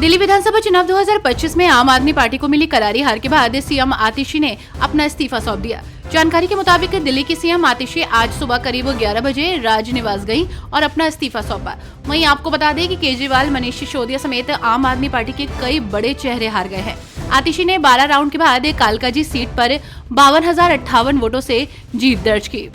दिल्ली विधानसभा चुनाव 2025 में आम आदमी पार्टी को मिली करारी हार के बाद सीएम आतिशी ने अपना इस्तीफा सौंप दिया। जानकारी के मुताबिक दिल्ली की सीएम आतिशी आज सुबह करीब 11 बजे राजनिवास गईं और अपना इस्तीफा सौंपा। वहीं आपको बता दें कि केजरीवाल, मनीष सिसोदिया समेत आम आदमी पार्टी के कई बड़े चेहरे हार गए हैं। आतिशी ने 12 राउंड के बाद कालकाजी सीट पर 52,058 वोटों से जीत दर्ज की।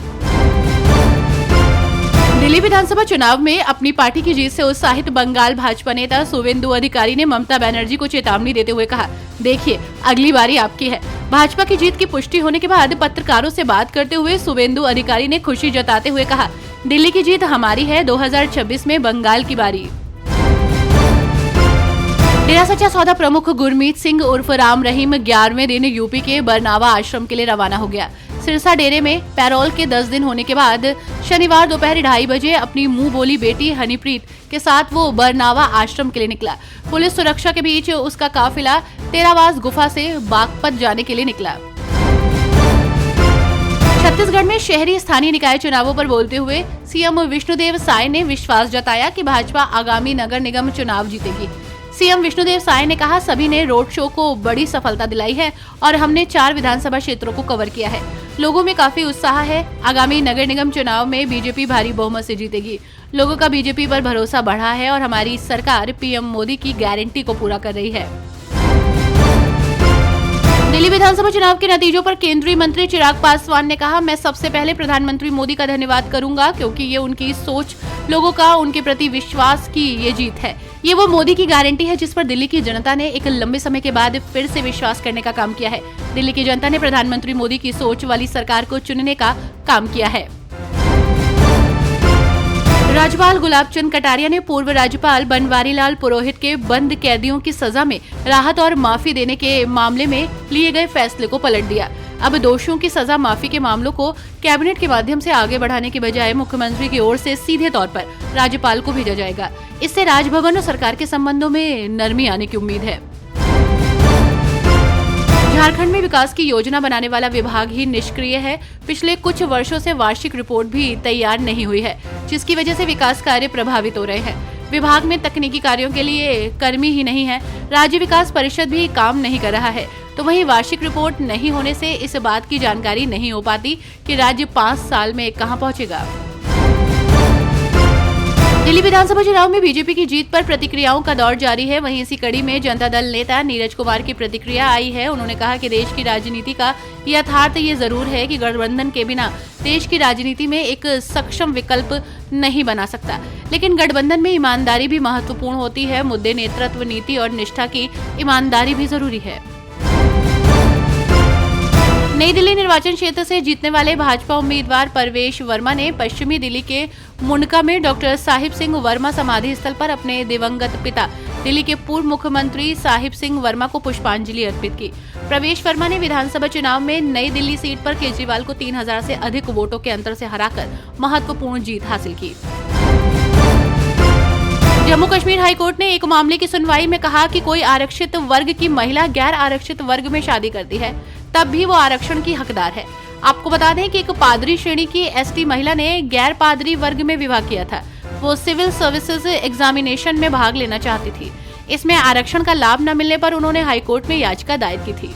दिल्ली विधानसभा चुनाव में अपनी पार्टी की जीत से उत्साहित बंगाल भाजपा नेता शुवेंदु अधिकारी ने ममता बनर्जी को चेतावनी देते हुए कहा, देखिए अगली बारी आपकी है। भाजपा की जीत की पुष्टि होने के बाद पत्रकारों से बात करते हुए शुवेंदु अधिकारी ने खुशी जताते हुए कहा, दिल्ली की जीत हमारी है, 2026 में बंगाल की बारी। डेरा सच्चा सौदा प्रमुख गुरमीत सिंह उर्फ राम रहीम 11वें दिन यूपी के बरनावा आश्रम के लिए रवाना हो गया। सिरसा डेरे में पैरोल के 10 दिन होने के बाद शनिवार दोपहर 2:30 बजे अपनी मुंह बोली बेटी हनीप्रीत के साथ वो बरनावा आश्रम के लिए निकला। पुलिस सुरक्षा के बीच उसका काफिला तेरावास गुफा से बागपत जाने के लिए निकला। छत्तीसगढ़ में शहरी स्थानीय निकाय चुनावों पर बोलते हुए सीएम विष्णुदेव साय ने विश्वास जताया कि भाजपा आगामी नगर निगम चुनाव जीतेगी। सीएम विष्णुदेव साय ने कहा, सभी ने रोड शो को बड़ी सफलता दिलाई है और हमने 4 विधानसभा क्षेत्रों को कवर किया है। लोगों में काफी उत्साह है। आगामी नगर निगम चुनाव में बीजेपी भारी बहुमत से जीतेगी। लोगों का बीजेपी पर भरोसा बढ़ा है और हमारी सरकार पीएम मोदी की गारंटी को पूरा कर रही है। दिल्ली विधानसभा चुनाव के नतीजों पर केंद्रीय मंत्री चिराग पासवान ने कहा, मैं सबसे पहले प्रधानमंत्री मोदी का धन्यवाद करूंगा क्योंकि ये उनकी सोच, लोगों का उनके प्रति विश्वास की ये जीत है। ये वो मोदी की गारंटी है जिस पर दिल्ली की जनता ने एक लंबे समय के बाद फिर से विश्वास करने का काम किया है। दिल्ली की जनता ने प्रधानमंत्री मोदी की सोच वाली सरकार को चुनने का काम किया है। राज्यपाल गुलाब चंद कटारिया ने पूर्व राज्यपाल बनवारीलाल पुरोहित के बंद कैदियों की सजा में राहत और माफी देने के मामले में लिए गए फैसले को पलट दिया। अब दोषियों की सजा माफी के मामलों को कैबिनेट के माध्यम से आगे बढ़ाने के बजाय मुख्यमंत्री की ओर से सीधे तौर पर राज्यपाल को भेजा जाएगा। इससे राजभवन और सरकार के संबंधों में नरमी आने की उम्मीद है। झारखंड में विकास की योजना बनाने वाला विभाग ही निष्क्रिय है। पिछले कुछ वर्षों से वार्षिक रिपोर्ट भी तैयार नहीं हुई है, जिसकी वजह से विकास कार्य प्रभावित हो रहे हैं। विभाग में तकनीकी कार्यों के लिए कर्मी ही नहीं है। राज्य विकास परिषद भी काम नहीं कर रहा है, तो वहीं वार्षिक रिपोर्ट नहीं होने से इस बात की जानकारी नहीं हो पाती कि राज्य 5 साल में कहां पहुंचेगा। दिल्ली विधानसभा चुनाव में बीजेपी की जीत पर प्रतिक्रियाओं का दौर जारी है। वहीं इसी कड़ी में जनता दल नेता नीरज कुमार की प्रतिक्रिया आई है। उन्होंने कहा कि देश की राजनीति का यथार्थ ये जरूर है कि गठबंधन के बिना देश की राजनीति में एक सक्षम विकल्प नहीं बना सकता, लेकिन गठबंधन में ईमानदारी भी महत्वपूर्ण होती है। मुद्दे, नेतृत्व, नीति और निष्ठा की ईमानदारी भी जरूरी है। नई दिल्ली निर्वाचन क्षेत्र से जीतने वाले भाजपा उम्मीदवार परवेश वर्मा ने पश्चिमी दिल्ली के मुंडका में डॉक्टर साहिब सिंह वर्मा समाधि स्थल पर अपने दिवंगत पिता, दिल्ली के पूर्व मुख्यमंत्री साहिब सिंह वर्मा को पुष्पांजलि अर्पित की। परवेश वर्मा ने विधानसभा चुनाव में नई दिल्ली सीट पर केजरीवाल को 3000 से अधिक वोटों के अंतर से हराकर महत्वपूर्ण जीत हासिल की। जम्मू कश्मीर हाईकोर्ट ने एक मामले की सुनवाई में कहा कि कोई आरक्षित वर्ग की महिला गैर आरक्षित वर्ग में शादी करती है, तब भी वो आरक्षण की हकदार है। आपको बता दें कि एक पादरी श्रेणी की एसटी महिला ने गैर पादरी वर्ग में विवाह किया था। वो सिविल सर्विसेज एग्जामिनेशन में भाग लेना चाहती थी। इसमें आरक्षण का लाभ न मिलने पर उन्होंने हाईकोर्ट में याचिका दायर की थी।